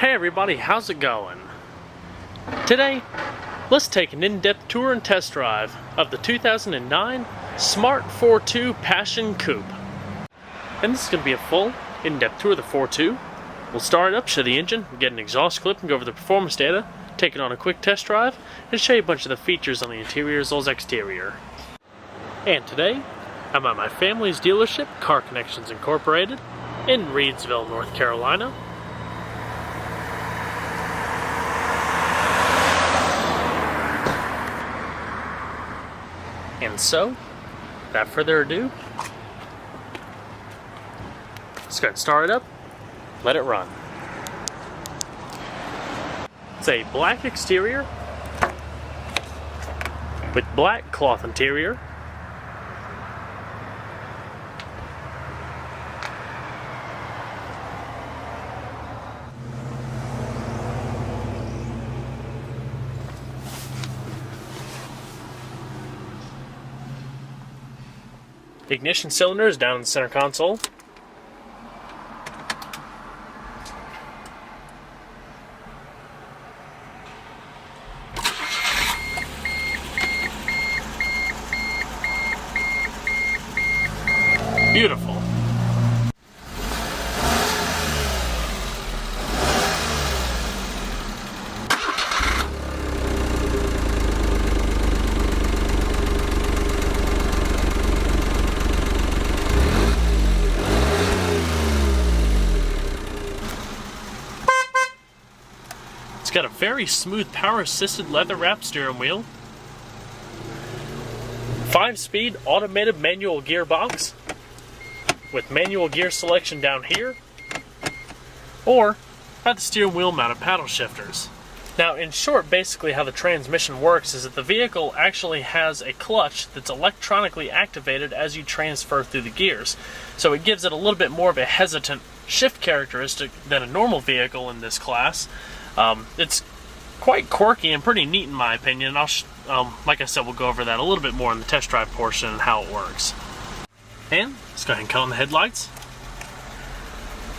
Hey everybody, how's it going? Today, let's take an in-depth tour and test drive of the 2009 Smart Fortwo Passion Coupe. And this is going to be a full, in-depth tour of the Fortwo. We'll start it up, show the engine, get an exhaust clip and go over the performance data, take it on a quick test drive, and show you a bunch of the features on the interior as well as exterior. And today, I'm at my family's dealership, Car Connections Incorporated, in Reidsville, North Carolina. And so, without further ado, let's go ahead and start it up, let it run. It's a black exterior with black cloth interior. Ignition cylinder is down in the center console. Beautiful. It's got a very smooth power-assisted leather-wrapped steering wheel, 5-speed automated manual gearbox with manual gear selection down here, or at the steering wheel mounted paddle shifters. Now, in short, basically how the transmission works is that the vehicle actually has a clutch that's electronically activated as you transfer through the gears. So it gives it a little bit more of a hesitant shift characteristic than a normal vehicle in this class. It's quite quirky and pretty neat in my opinion. Like I said, we'll go over that a little bit more in the test drive portion and how it works. And let's go ahead and cut on the headlights,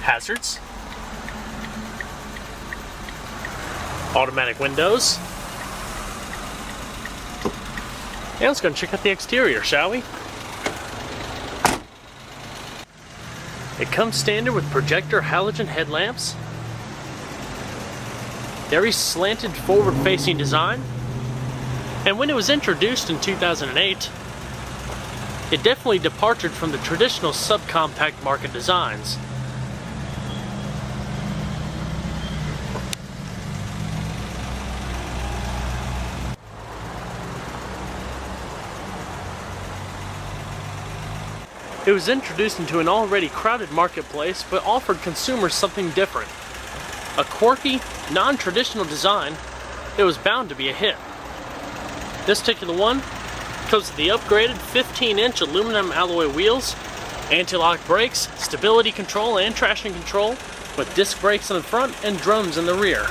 hazards, automatic windows, and let's go and check out the exterior, shall we? It comes standard with projector halogen headlamps, very slanted forward-facing design, and when it was introduced in 2008, it definitely departed from the traditional subcompact market designs. It was introduced into an already crowded marketplace, but offered consumers something different. A quirky, non-traditional design that was bound to be a hit. This particular one comes with the upgraded 15-inch aluminum alloy wheels, anti-lock brakes, stability control and traction control, with disc brakes in the front and drums in the rear.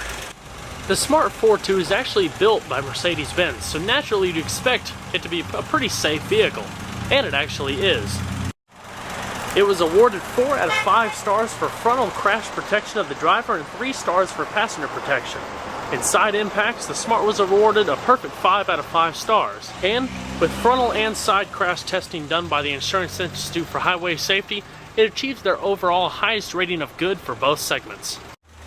The Smart Fortwo is actually built by Mercedes-Benz, so naturally you'd expect it to be a pretty safe vehicle, and it actually is. It was awarded 4 out of 5 stars for frontal crash protection of the driver and 3 stars for passenger protection. In side impacts, the Smart was awarded a perfect 5 out of 5 stars. And with frontal and side crash testing done by the Insurance Institute for Highway Safety, it achieves their overall highest rating of good for both segments.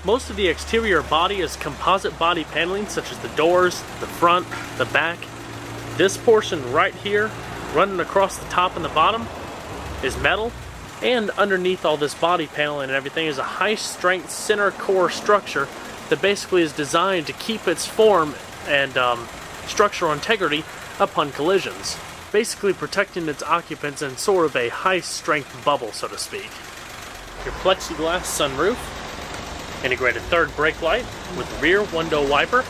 Most of the exterior body is composite body paneling, such as the doors, the front, the back. This portion right here, running across the top and the bottom, is metal. And underneath all this body paneling and everything is a high-strength center core structure that basically is designed to keep its form and structural integrity upon collisions, basically protecting its occupants in sort of a high-strength bubble, so to speak. Your plexiglass sunroof, integrated third brake light with rear window wiper,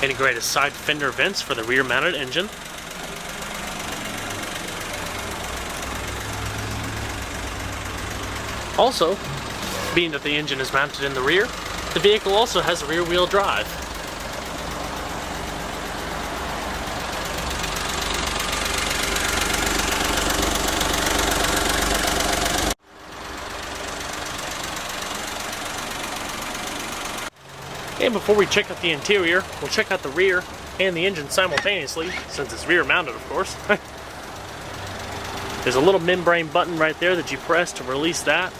integrated side fender vents for the rear-mounted engine, also, being that the engine is mounted in the rear, the vehicle also has a rear-wheel drive. And before we check out the interior, we'll check out the rear and the engine simultaneously, since it's rear mounted, of course. There's a little membrane button right there that you press to release that.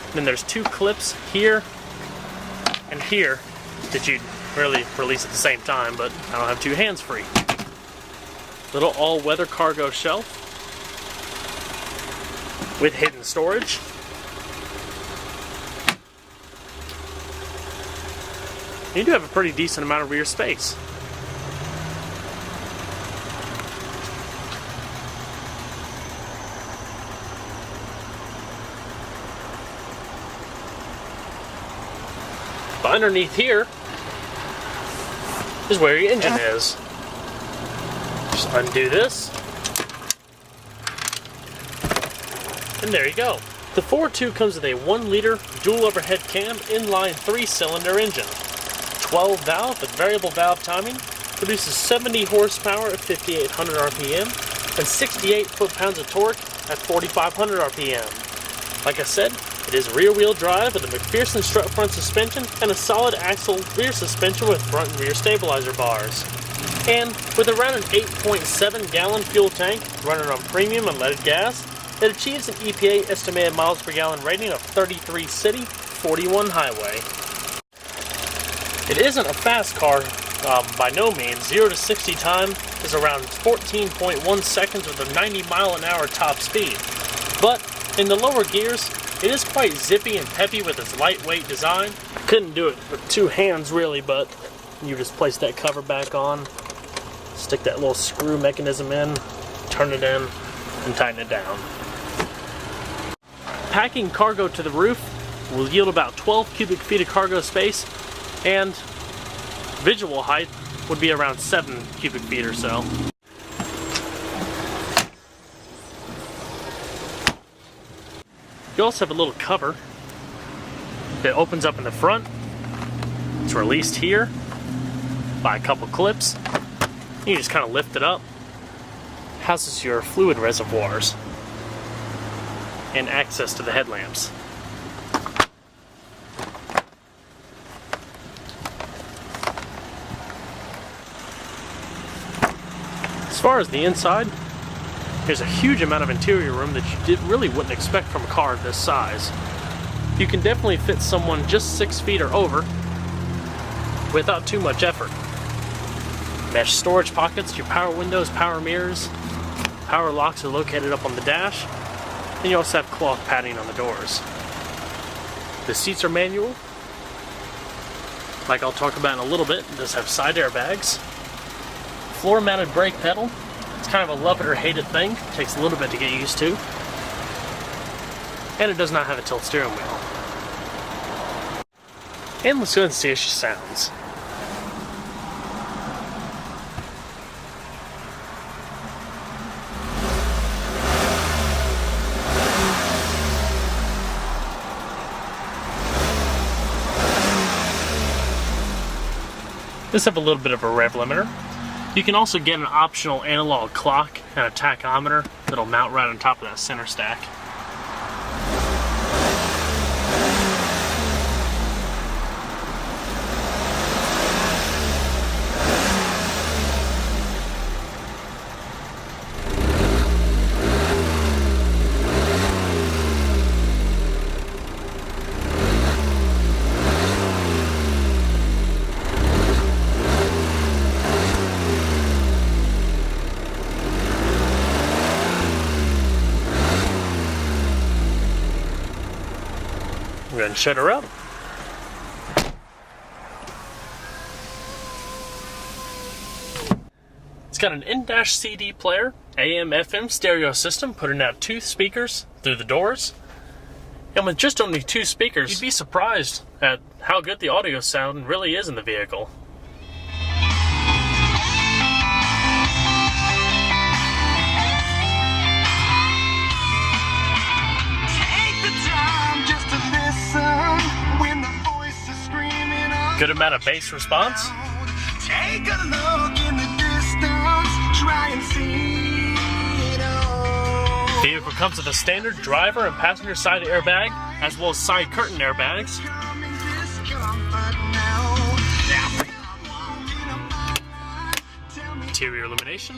And then there's two clips here and here that you really release at the same time, but I don't have two hands free. Little all-weather cargo shelf with hidden storage. You do have a pretty decent amount of rear space. But underneath here is where your engine is. Just undo this. And there you go. The Fortwo comes with a 1-liter dual overhead cam inline 3-cylinder engine. 12 valve with variable valve timing, produces 70 horsepower at 5,800 RPM and 68 foot-pounds of torque at 4,500 RPM. Like I said, it is rear-wheel drive with a McPherson strut front suspension and a solid axle rear suspension with front and rear stabilizer bars. And with around an 8.7 gallon fuel tank running on premium unleaded gas, it achieves an EPA estimated miles per gallon rating of 33 city, 41 highway. It isn't a fast car by no means. 0 to 60 time is around 14.1 seconds with a 90 mile an hour top speed. But in the lower gears, it is quite zippy and peppy with its lightweight design. I couldn't do it with two hands really, but you just place that cover back on, stick that little screw mechanism in, turn it in, and tighten it down. Packing cargo to the roof will yield about 12 cubic feet of cargo space, and visual height would be around 7 cubic feet or so. You also have a little cover that opens up in the front. It's released here by a couple clips. You just kind of lift it up. Houses your fluid reservoirs and access to the headlamps. As far as the inside, there's a huge amount of interior room that you really wouldn't expect from a car this size. You can definitely fit someone just 6 feet or over without too much effort. Mesh storage pockets, your power windows, power mirrors, power locks are located up on the dash, and you also have cloth padding on the doors. The seats are manual, like I'll talk about in a little bit. It does have side airbags. Floor mounted brake pedal. It's kind of a love it or hate it thing. It takes a little bit to get used to. And it does not have a tilt steering wheel. And let's go and see how she sounds. This have a little bit of a rev limiter. You can also get an optional analog clock and a tachometer that'll mount right on top of that center stack. Go ahead and shut her up. It's got an in-dash CD player, AM/FM stereo system, putting out 2 speakers through the doors. And with just only 2 speakers, you'd be surprised at how good the audio sound really is in the vehicle. Good amount of bass response. Take a look in the distance, try and see it all. Vehicle comes with a standard driver and passenger side airbag, as well as side curtain airbags. Interior illumination,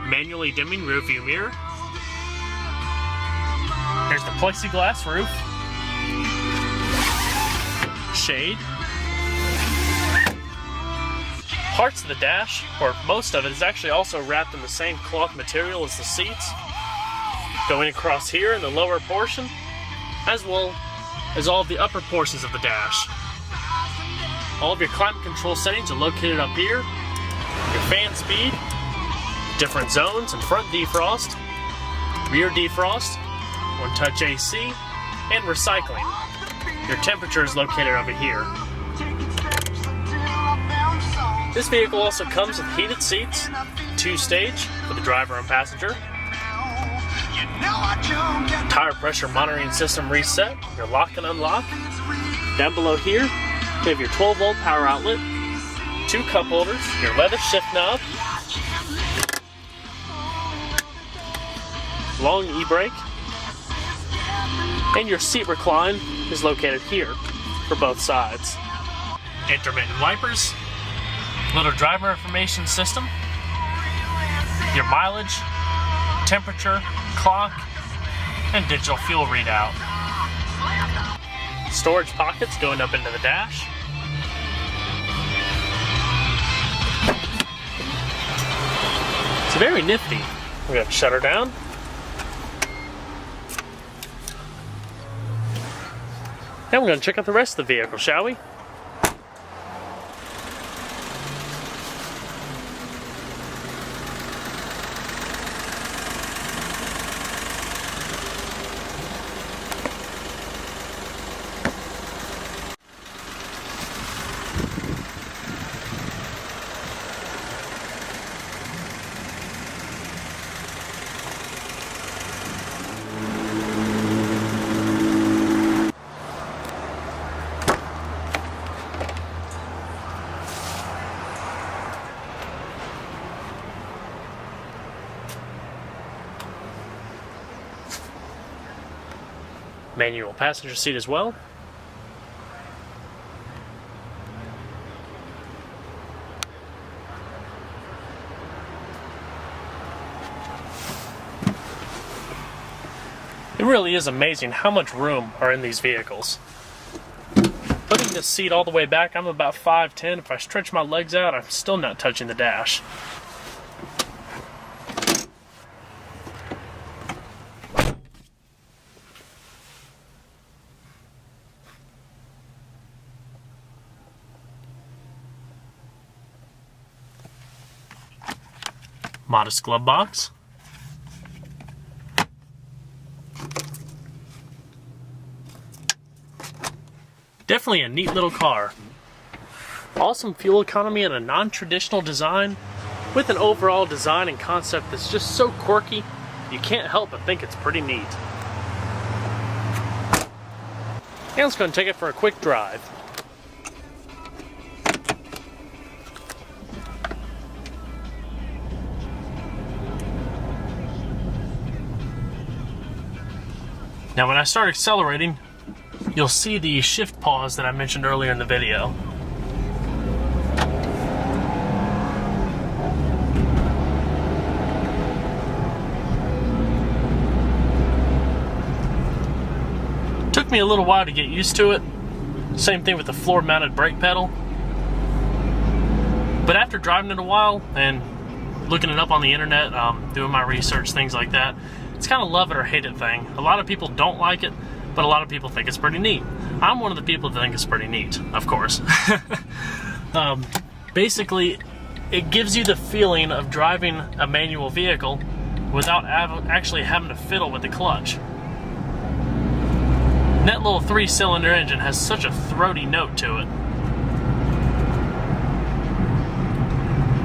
manually dimming rear view mirror. Here's the plexiglass roof, shade. Parts of the dash, or most of it, is actually also wrapped in the same cloth material as the seats, going across here in the lower portion, as well as all of the upper portions of the dash. All of your climate control settings are located up here. Your fan speed, different zones, and front defrost, rear defrost, one-touch AC, and recycling. Your temperature is located over here. This vehicle also comes with heated seats, 2-stage for the driver and passenger, tire pressure monitoring system reset, your lock and unlock. Down below here, you have your 12-volt power outlet, 2 cup holders, your leather shift knob, long e-brake, and your seat recline is located here for both sides. Intermittent wipers, little driver information system, your mileage, temperature, clock, and digital fuel readout. Storage pockets going up into the dash. It's very nifty. We're going to shut her down. Now we're going to check out the rest of the vehicle, shall we? Manual passenger seat as well. It really is amazing how much room are in these vehicles. Putting this seat all the way back, I'm about 5'10". If I stretch my legs out, I'm still not touching the dash. Modest glove box. Definitely a neat little car. Awesome fuel economy and a non-traditional design with an overall design and concept that's just so quirky, you can't help but think it's pretty neat. And let's go and take it for a quick drive. Now when I start accelerating, you'll see the shift pause that I mentioned earlier in the video. Took me a little while to get used to it. Same thing with the floor-mounted brake pedal. But after driving it a while and looking it up on the internet, doing my research, things like that, it's kind of love it or hate it thing. A lot of people don't like it, but a lot of people think it's pretty neat. I'm one of the people that think it's pretty neat, of course. Basically, it gives you the feeling of driving a manual vehicle without actually having to fiddle with the clutch. And that little 3-cylinder engine has such a throaty note to it.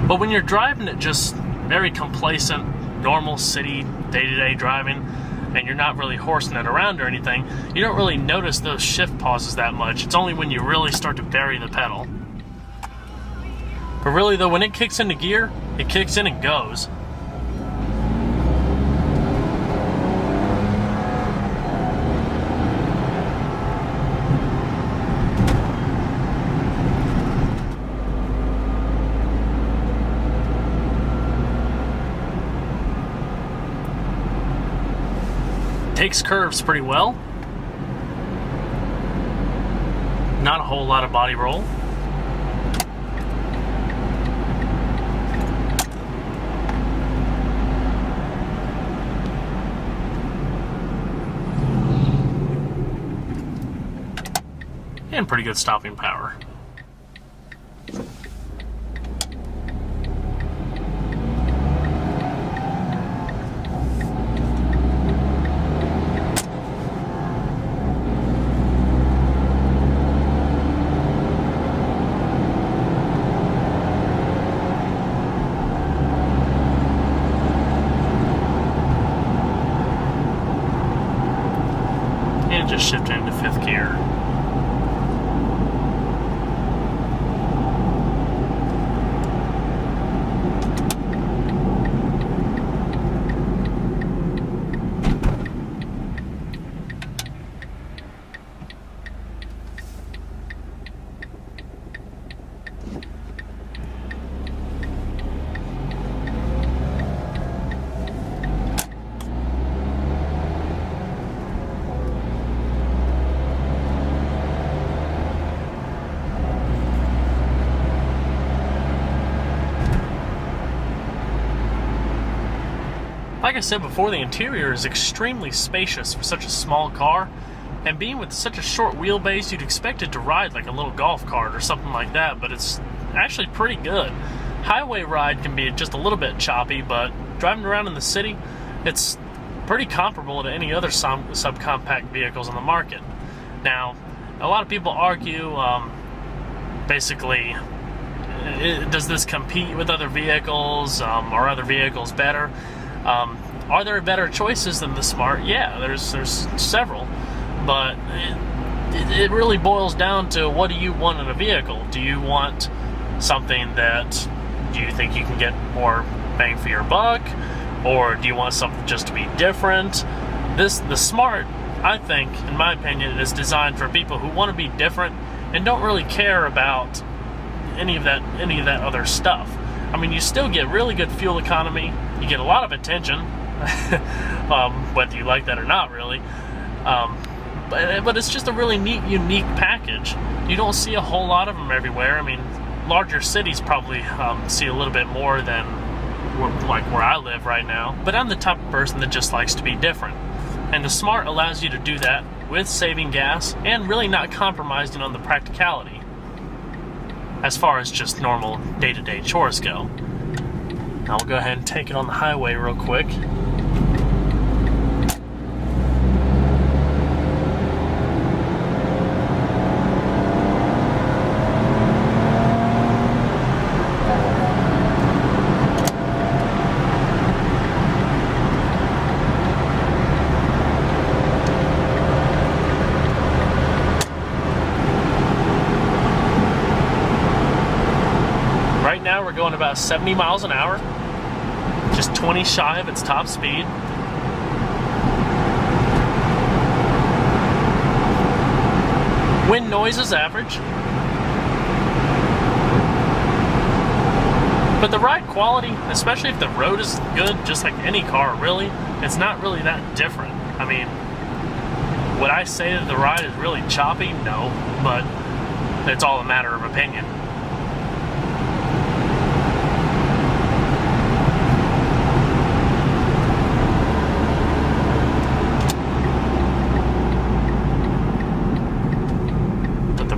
But when you're driving it just very complacent, normal city, day-to-day driving, and you're not really horsing it around or anything, you don't really notice those shift pauses that much. It's only when you really start to bury the pedal. But really though, when it kicks into gear, it kicks in and goes. takes curves pretty well. Not a whole lot of body roll. And pretty good stopping power. And just shift into 5th gear. Like I said before, the interior is extremely spacious for such a small car, and being with such a short wheelbase, you'd expect it to ride like a little golf cart or something like that, but it's actually pretty good. Highway ride can be just a little bit choppy, but driving around in the city, it's pretty comparable to any other subcompact vehicles on the market. Now, a lot of people argue, basically, does this compete with other vehicles? Are other vehicles better? Are there better choices than the Smart? Yeah, there's several, but it really boils down to, what do you want in a vehicle? Do you want something that you think you can get more bang for your buck, or do you want something just to be different? The Smart, I think, in my opinion, is designed for people who want to be different and don't really care about any of that other stuff. I mean, you still get really good fuel economy. You get a lot of attention, whether you like that or not, really. But it's just a really neat, unique package. You don't see a whole lot of them everywhere. I mean, larger cities probably see a little bit more than where I live right now. But I'm the type of person that just likes to be different. And the Smart allows you to do that with saving gas and really not compromising on the practicality as far as just normal day-to-day chores go. Now we'll go ahead and take it on the highway real quick. Right now we're going about 70 miles an hour. Just 20 shy of its top speed. Wind noise is average. But the ride quality, especially if the road is good, just like any car really, it's not really that different. I mean, would I say that the ride is really choppy? No, but it's all a matter of opinion.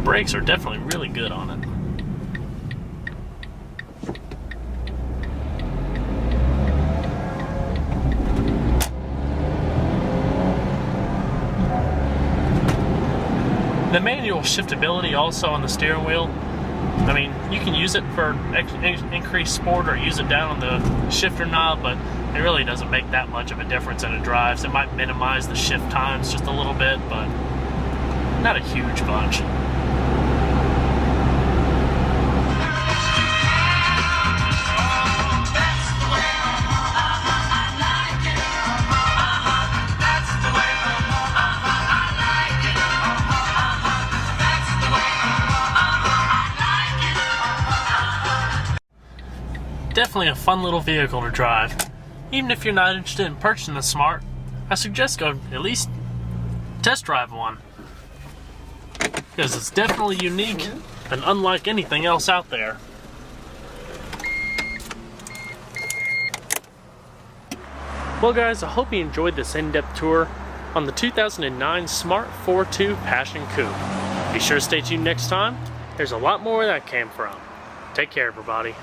Brakes are definitely really good on it. The manual shiftability also on the steering wheel, I mean, you can use it for increased sport or use it down on the shifter knob, but it really doesn't make that much of a difference in it drives. It might minimize the shift times just a little bit, but not a huge bunch. Definitely a fun little vehicle to drive. Even if you're not interested in purchasing the Smart, I suggest go at least test drive one, because it's definitely unique and unlike anything else out there. Well guys, I hope you enjoyed this in-depth tour on the 2009 Smart Fortwo Passion Coupe. Be sure to stay tuned next time. There's a lot more where that came from. Take care, everybody.